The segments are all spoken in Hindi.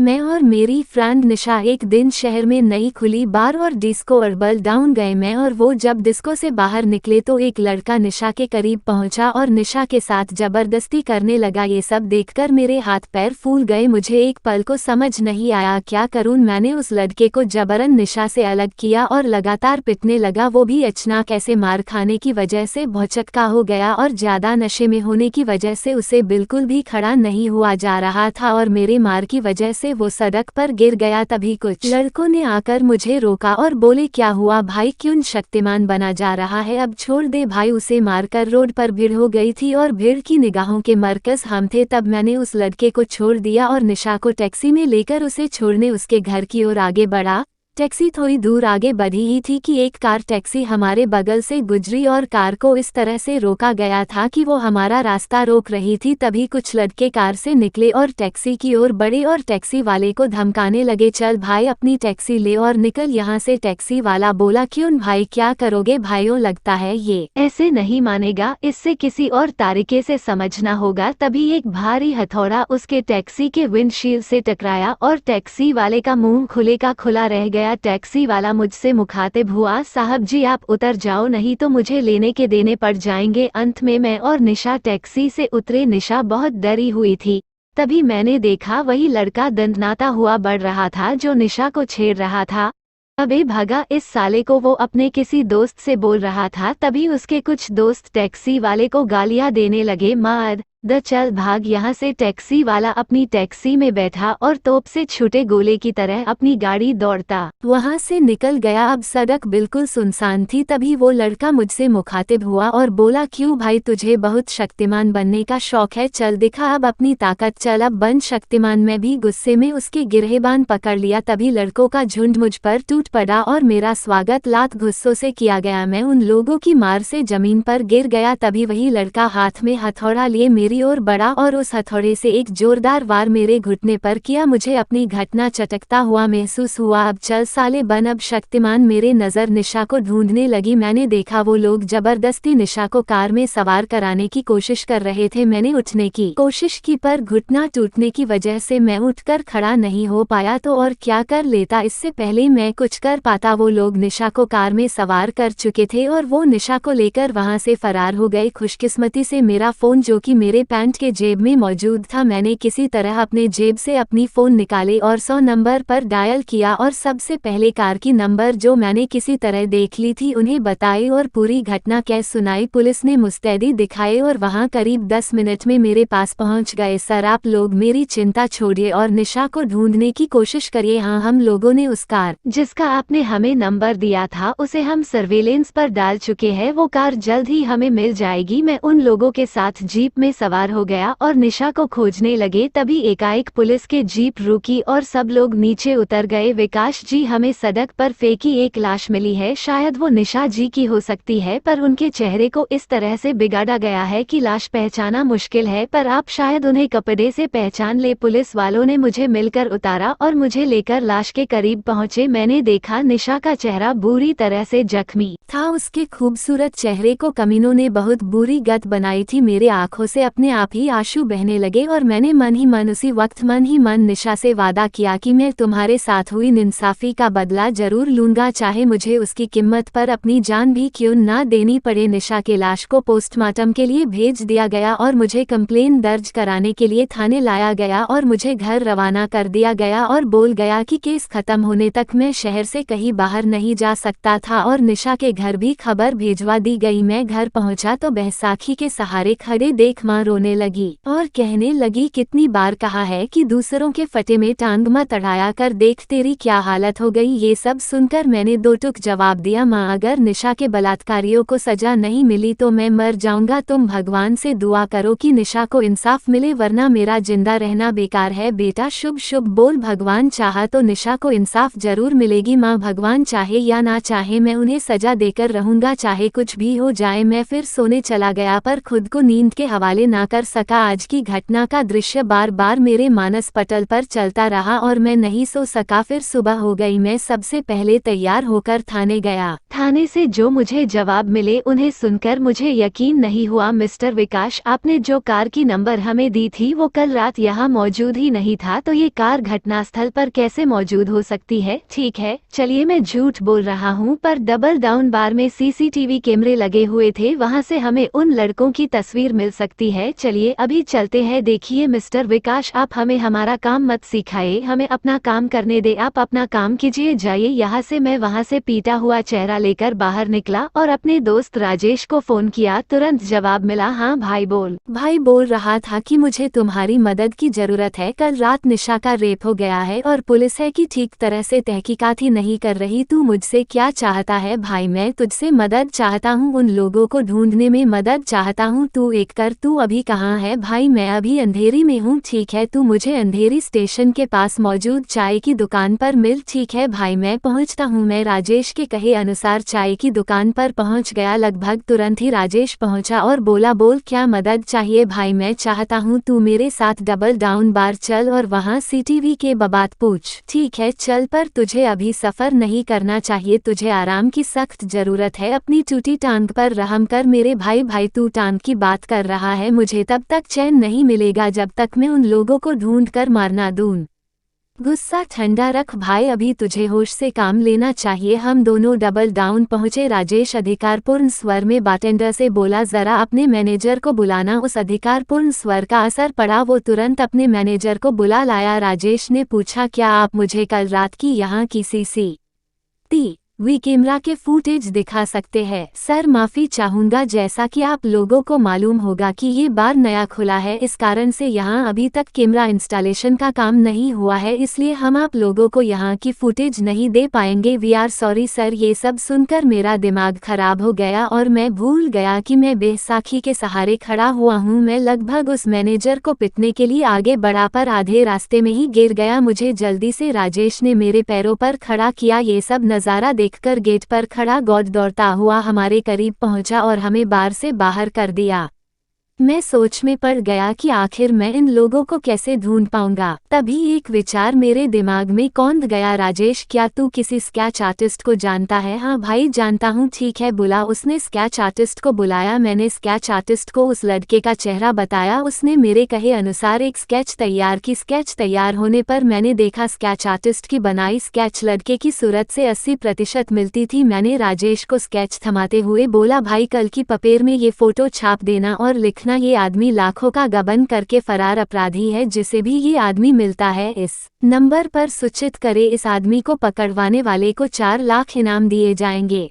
मैं और मेरी फ्रेंड निशा एक दिन शहर में नई खुली बार और डिस्को अर्बल डाउन गए। मैं और वो जब डिस्को से बाहर निकले तो एक लड़का निशा के करीब पहुंचा और निशा के साथ जबरदस्ती करने लगा। ये सब देखकर मेरे हाथ पैर फूल गए। मुझे एक पल को समझ नहीं आया क्या करूं। मैंने उस लड़के को जबरन निशा से अलग किया और लगातार पिटने लगा। वो भी अचानक ऐसे मार खाने की वजह से भौचक्का हो गया और ज्यादा नशे में होने की वजह से उसे बिल्कुल भी खड़ा नहीं हुआ जा रहा था और मेरे मार की वजह से वो सड़क पर गिर गया। तभी कुछ लड़कों ने आकर मुझे रोका और बोले क्या हुआ भाई, क्यों शक्तिमान बना जा रहा है, अब छोड़ दे भाई। उसे मारकर रोड पर भीड़ हो गई थी और भीड़ की निगाहों के मरकज हम थे। तब मैंने उस लड़के को छोड़ दिया और निशा को टैक्सी में लेकर उसे छोड़ने उसके घर की ओर आगे बढ़ा। टैक्सी थोड़ी दूर आगे बढ़ी ही थी कि एक कार टैक्सी हमारे बगल से गुजरी और कार को इस तरह से रोका गया था कि वो हमारा रास्ता रोक रही थी। तभी कुछ लड़के कार से निकले और टैक्सी की ओर बढ़े और टैक्सी वाले को धमकाने लगे, चल भाई अपनी टैक्सी ले और निकल यहाँ से। टैक्सी वाला बोला क्यों भाई, क्या करोगे भाइयों, लगता है ये ऐसे नहीं मानेगा, इससे किसी और तरीके से समझना होगा। तभी एक भारी हथौड़ा उसके टैक्सी के विंडशील्ड से टकराया और टैक्सी वाले का मुंह खुले का खुला रह गया। टैक्सी वाला मुझसे मुखातिब हुआ, साहब जी आप उतर जाओ नहीं तो मुझे लेने के देने पड़ जाएंगे। अंत में मैं और निशा टैक्सी से उतरे। निशा बहुत डरी हुई थी। तभी मैंने देखा वही लड़का दंडनाता हुआ बढ़ रहा था जो निशा को छेड़ रहा था। अबे भगा इस साले को, वो अपने किसी दोस्त से बोल रहा था। तभी उसके कुछ दोस्त टैक्सी वाले को गालियां देने लगे, मार द चल भाग यहाँ से। टैक्सी वाला अपनी टैक्सी में बैठा और तोप से छूटे गोले की तरह अपनी गाड़ी दौड़ता वहां से निकल गया। अब सड़क बिल्कुल सुनसान थी। तभी वो लड़का मुझसे मुखातिब हुआ और बोला क्यों भाई, तुझे बहुत शक्तिमान बनने का शौक है, चल दिखा अब अपनी ताकत, चल अब बन शक्तिमान। मैं भी गुस्से में उसके गिरहेबान पकड़ लिया। तभी लड़कों का झुंड मुझ पर टूट पड़ा और मेरा स्वागत लात घुस्सों से किया गया। मैं उन लोगों की मार से जमीन पर गिर गया। तभी वही लड़का हाथ में हथौड़ा लिए मेरी ओर बढ़ा और उस हथौड़े से एक जोरदार वार मेरे घुटने पर किया। मुझे अपनी घटना चटकता हुआ महसूस हुआ। अब चल साले बन अब शक्तिमान। मेरे नजर निशा को ढूंढने लगी। मैंने देखा वो लोग जबरदस्ती निशा को कार में सवार कराने की कोशिश कर रहे थे। मैंने उठने की कोशिश की पर घुटना टूटने की वजह से मैं उठकर खड़ा नहीं हो पाया। तो और क्या कर लेता, इससे पहले मैं कुछ कर पाता। वो लोग निशा को कार में सवार कर चुके थे और वो निशा को लेकर वहां से फरार हो गए। खुशकिस्मती से मेरा फोन जो कि मेरे पैंट के जेब में मौजूद था, मैंने किसी तरह अपने जेब से अपनी फोन निकाले और 100 नंबर पर डायल किया और सबसे पहले कार की नंबर जो मैंने किसी तरह देख ली थी उन्हें बताई और पूरी घटना कैसे सुनाई। पुलिस ने मुस्तैदी दिखाए और वहां करीब 10 मिनट में मेरे पास पहुंच गए। सर आप लोग मेरी चिंता छोड़िए और निशा को ढूंढने की कोशिश करिए। हाँ, हम लोगों ने उस कार जिसका आपने हमें नंबर दिया था उसे हम सर्वेलेंस पर डाल चुके हैं। वो कार जल्द ही हमें मिल जाएगी। मैं उन लोगों के साथ जीप में सवार हो गया और निशा को खोजने लगे। तभी एकाएक पुलिस के जीप रुकी और सब लोग नीचे उतर गए। विकास जी, हमें सड़क पर फेंकी एक लाश मिली है, शायद वो निशा जी की हो सकती है, पर उनके चेहरे को इस तरह से बिगाड़ा गया है कि लाश पहचाना मुश्किल है, पर आप शायद उन्हें कपड़े से पहचान ले। पुलिस वालों ने मुझे मिलकर उतारा और मुझे लेकर लाश के करीब पहुंचे। मैंने देखा निशा का चेहरा बुरी तरह से जख्मी था। उसके खूबसूरत चेहरे को कमीनों ने बहुत बुरी गत बनाई थी। मेरे आंखों से अपने आप ही आंसू बहने लगे और मैंने मन ही मन उसी वक्त मन ही मन निशा से वादा किया कि मैं तुम्हारे साथ हुई इंसाफी का बदला जरूर लूंगा, चाहे मुझे उसकी कीमत पर अपनी जान भी क्यों ना देनी पड़े। निशा के लाश को पोस्टमार्टम के लिए भेज दिया गया और मुझे कंप्लेन दर्ज कराने के लिए थाने लाया गया और मुझे घर रवाना कर दिया गया और बोल गया कि केस खत्म होने तक मैं शहर से कहीं बाहर नहीं जा सकता था और निशा के घर भी खबर भेजवा दी गई। मैं घर पहुंचा तो बैसाखी के सहारे खड़े देख मां रोने लगी और कहने लगी, कितनी बार कहा है कि दूसरों के फटे में टांग मत अड़ाया कर, देख तेरी क्या हालत हो गई। ये सब सुनकर मैंने दो टुक जवाब दिया, माँ अगर निशा के बलात्कारियों को सजा नहीं मिली तो मैं मर जाऊंगा। तुम भगवान से दुआ करो कि निशा को इंसाफ मिले वरना मेरा जिंदा रहना बेकार है। बेटा शुभ शुभ बोल, भगवान चाहा तो निशा को इंसाफ जरूर मिलेगी। माँ भगवान चाहे या ना चाहे मैं उन्हें सजा देकर रहूंगा, चाहे कुछ भी हो जाए। मैं फिर सोने चला गया पर खुद को नींद के हवाले ना कर सका। आज की घटना का दृश्य बार बार मेरे मानस पटल पर चलता रहा और मैं नहीं सो सका। फिर सुबह हो गई। मैं सबसे पहले तैयार होकर थाने गया। थाने से जो मुझे जवाब मिले उन्हें सुनकर मुझे यकीन नहीं हुआ। मिस्टर विकास, आपने जो कार की नंबर हमें दी थी वो कल रात यहाँ मौजूद ही नहीं था, तो ये कार घटनास्थल पर कैसे मौजूद हो सकती है? ठीक है, चलिए मैं झूठ बोल रहा हूँ, पर डबल डाउन बार में सीसीटीवी कैमरे लगे हुए थे, वहाँ से हमें उन लड़कों की तस्वीर मिल सकती है। चलिए अभी चलते हैं। देखिए मिस्टर विकास, आप हमें हमारा काम मत सिखाइए, हमें अपना काम करने दे। आप अपना काम कीजिए, जाइए यहाँ से। मैं वहाँ से पीटा हुआ चेहरा लेकर बाहर निकला और अपने दोस्त राजेश को फोन किया। तुरंत जवाब मिला, हाँ भाई बोल। भाई बोल रहा था कि मुझे तुम्हारी मदद की जरूरत है। कल रात निशा का रेप हो गया है और पुलिस है कि ठीक तरह से तहकीकात ही नहीं कर रही। तू मुझसे क्या चाहता है? भाई मैं तुझसे मदद चाहता हूँ, उन लोगों को ढूंढने में मदद चाहता हूँ। तू एक कर। तू अभी कहाँ है? भाई मैं अभी अंधेरी में हूँ। ठीक है, तू मुझे अंधेरी स्टेशन के पास मौजूद चाय की दुकान पर मिल। ठीक है भाई, मैं पहुँचता हूँ। मैं राजेश के कहे अनुसार चाय की दुकान पर पहुँच गया। लगभग तुरंत ही राजेश पहुँचा और बोला, बोल क्या मदद चाहिए? भाई मैं चाहता हूँ तू मेरे साथ डबल डाउन बार चल और वहाँ सीसीटीवी के बाबत पूछ। ठीक है चल, पर तुझे अभी सफर नहीं करना चाहिए, तुझे आराम की सख्त जरूरत है। अपनी टूटी टांग पर रहम कर मेरे भाई। भाई तू टांग की बात कर रहा है? मुझे तब तक चैन नहीं मिलेगा जब तक मैं उन लोगों को ढूंढ कर मार ना दूं। गुस्सा ठंडा रख भाई, अभी तुझे होश से काम लेना चाहिए। हम दोनों डबल डाउन पहुंचे। राजेश अधिकारपूर्ण स्वर में बारटेंडर से बोला, जरा अपने मैनेजर को बुलाना। उस अधिकारपूर्ण स्वर का असर पड़ा, वो तुरंत अपने मैनेजर को बुला लाया। राजेश ने पूछा, क्या आप मुझे कल रात की यहाँ की सीसीटीवी कैमरा के फुटेज दिखा सकते हैं? सर माफी चाहूंगा, जैसा कि आप लोगों को मालूम होगा कि ये बार नया खुला है, इस कारण से यहाँ अभी तक कैमरा इंस्टॉलेशन का काम नहीं हुआ है, इसलिए हम आप लोगों को यहाँ की फुटेज नहीं दे पाएंगे। We are sorry sir. ये सब सुनकर मेरा दिमाग खराब हो गया और मैं भूल गया कि मैं बैसाखी के सहारे खड़ा हुआ हूँ। मैं लगभग उस मैनेजर को पिटने के लिए आगे बढ़ा, पर आधे रास्ते में ही गिर गया। मुझे जल्दी से राजेश ने मेरे पैरों पर खड़ा किया। ये सब नज़ारा देखकर गेट पर खड़ा गॉड दौड़ता हुआ हमारे करीब पहुंचा और हमें बार से बाहर कर दिया। मैं सोच में पड़ गया कि आखिर मैं इन लोगों को कैसे ढूंढ पाऊंगा। तभी एक विचार मेरे दिमाग में कौंध गया। राजेश, क्या तू किसी स्केच आर्टिस्ट को जानता है? हाँ भाई जानता हूँ। ठीक है बुला। उसने स्केच आर्टिस्ट को बुलाया। मैंने स्केच आर्टिस्ट को उस लड़के का चेहरा बताया। उसने मेरे कहे अनुसार एक स्केच तैयार की। स्केच तैयार होने पर मैंने देखा स्केच आर्टिस्ट की बनाई स्केच लड़के की सूरत से 80% मिलती थी। मैंने राजेश को स्केच थमाते हुए बोला, भाई कल की पेपर में ये फोटो छाप देना और लिखना, ये आदमी लाखों का गबन करके फरार अपराधी है। जिसे भी ये आदमी मिलता है इस नंबर पर सूचित करे। इस आदमी को पकड़वाने वाले को 4 लाख इनाम दिए जाएंगे।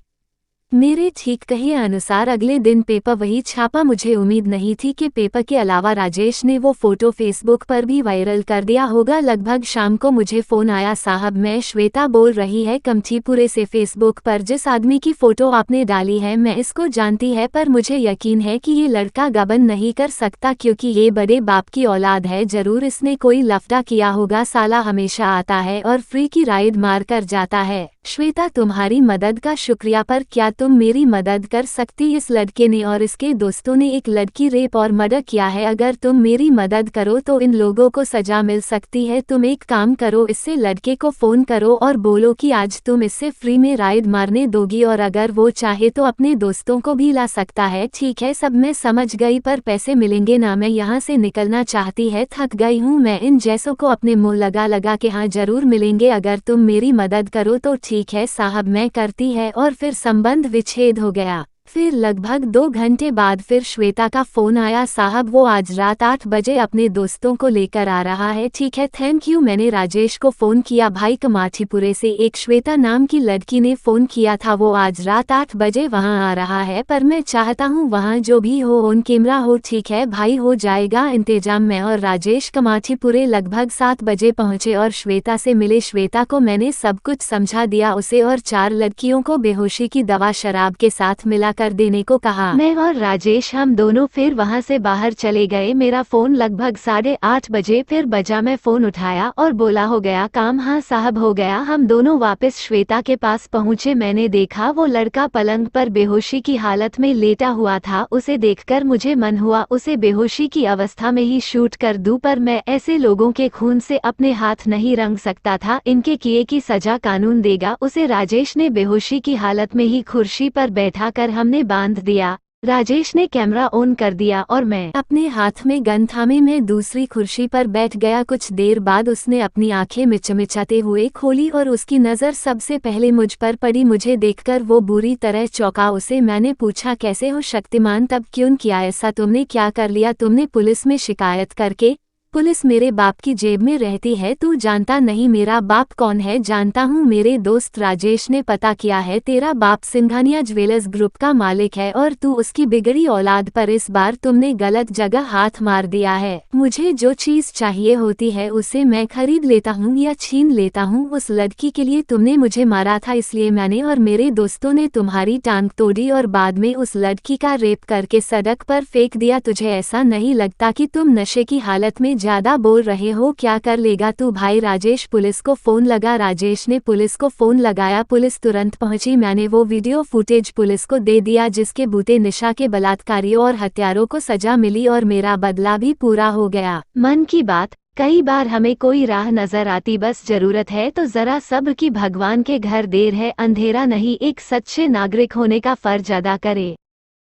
मेरे ठीक कहे अनुसार अगले दिन पेपर वही छापा। मुझे उम्मीद नहीं थी कि पेपर के अलावा राजेश ने वो फोटो फेसबुक पर भी वायरल कर दिया होगा। लगभग शाम को मुझे फोन आया, साहब मैं श्वेता बोल रही है कमठीपुरे से। फेसबुक पर जिस आदमी की फोटो आपने डाली है मैं इसको जानती है, पर मुझे यकीन है कि ये लड़का गबन नहीं कर सकता क्योंकि ये बड़े बाप की औलाद है। जरूर इसने कोई लफड़ा किया होगा। साला हमेशा आता है और फ्री की राइड मार कर जाता है। श्वेता तुम्हारी मदद का शुक्रिया, पर क्या तुम मेरी मदद कर सकती? इस लड़के ने और इसके दोस्तों ने एक लड़की रेप और मर्डर किया है। अगर तुम मेरी मदद करो तो इन लोगों को सजा मिल सकती है। तुम एक काम करो, इससे लड़के को फोन करो और बोलो कि आज तुम इससे फ्री में राइड मारने दोगी और अगर वो चाहे तो अपने दोस्तों को भी ला सकता है। ठीक है सब मैं समझ गई, पर पैसे मिलेंगे ना? मैं यहाँ से निकलना चाहती है, थक गई हूँ मैं इन जैसों को अपने मुँह लगा लगा के। हाँ जरूर मिलेंगे, अगर तुम मेरी मदद करो तो। ठीक है साहब मैं करती है। और फिर संबंध विच्छेद हो गया। फिर लगभग 2 घंटे बाद फिर श्वेता का फोन आया, साहब वो आज रात 8 बजे अपने दोस्तों को लेकर आ रहा है। ठीक है थैंक यू। मैंने राजेश को फोन किया। भाई कमाठीपुरे से एक श्वेता नाम की लड़की ने फोन किया था, वो आज रात 8 बजे वहां आ रहा है, पर मैं चाहता हूं वहां जो भी हो ऑन कैमरा हो। ठीक है भाई हो जाएगा इंतजाम। मैं और राजेश कमाठीपुरे लगभग 7 बजे पहुंचे और श्वेता से मिले। श्वेता को मैंने सब कुछ समझा दिया। उसे और 4 लड़कियों को बेहोशी की दवा शराब के साथ मिला कर देने को कहा। मैं और राजेश हम दोनों फिर वहां से बाहर चले गए। मेरा फोन लगभग 8:30 बजे फिर बजा। मैं फोन उठाया और बोला हो गया काम। हाँ साहब हो गया। हम दोनों वापस श्वेता के पास पहुंचे। मैंने देखा वो लड़का पलंग पर बेहोशी की हालत में लेटा हुआ था। उसे देखकर मुझे मन हुआ उसे बेहोशी की अवस्था में ही शूट कर दूं, पर मैं ऐसे लोगों के खून से अपने हाथ नहीं रंग सकता था। इनके किए की सजा कानून देगा। उसे राजेश ने बेहोशी की हालत में ही कुर्सी पर बैठा कर हमने बांध दिया। राजेश ने कैमरा ऑन कर दिया और मैं अपने हाथ में गन थामे मैं दूसरी कुर्सी पर बैठ गया। कुछ देर बाद उसने अपनी आंखें मिचमिचाते हुए खोली और उसकी नज़र सबसे पहले मुझ पर पड़ी। मुझे देखकर वो बुरी तरह चौंका। उसे मैंने पूछा कैसे हो शक्तिमान, तब क्यों किया ऐसा, तुमने क्या कर लिया? तुमने पुलिस में शिकायत करके? पुलिस मेरे बाप की जेब में रहती है। तू जानता नहीं मेरा बाप कौन है? जानता हूँ, मेरे दोस्त राजेश ने पता किया है। तेरा बाप सिंघानिया ज्वेलर्स ग्रुप का मालिक है और तू उसकी बिगड़ी औलाद, पर इस बार तुमने गलत जगह हाथ मार दिया है। मुझे जो चीज़ चाहिए होती है उसे मैं खरीद लेता हूँ या छीन लेता हूँ। उस लड़की के लिए तुमने मुझे मारा था, इसलिए मैंने और मेरे दोस्तों ने तुम्हारी टांग तोड़ी और बाद में उस लड़की का रेप करके सड़क पर फेंक दिया। तुझे ऐसा नहीं लगता कि तुम नशे की हालत में ज्यादा बोल रहे हो? क्या कर लेगा तू भाई? राजेश पुलिस को फोन लगा। राजेश ने पुलिस को फोन लगाया। पुलिस तुरंत पहुंची। मैंने वो वीडियो फुटेज पुलिस को दे दिया जिसके बूते निशा के बलात्कारियों और हत्यारों को सजा मिली और मेरा बदला भी पूरा हो गया। मन की बात। कई बार हमें कोई राह नजर आती, बस जरूरत है तो जरा सब्र की। भगवान के घर देर है अंधेरा नहीं। एक सच्चे नागरिक होने का फर्ज अदा करे।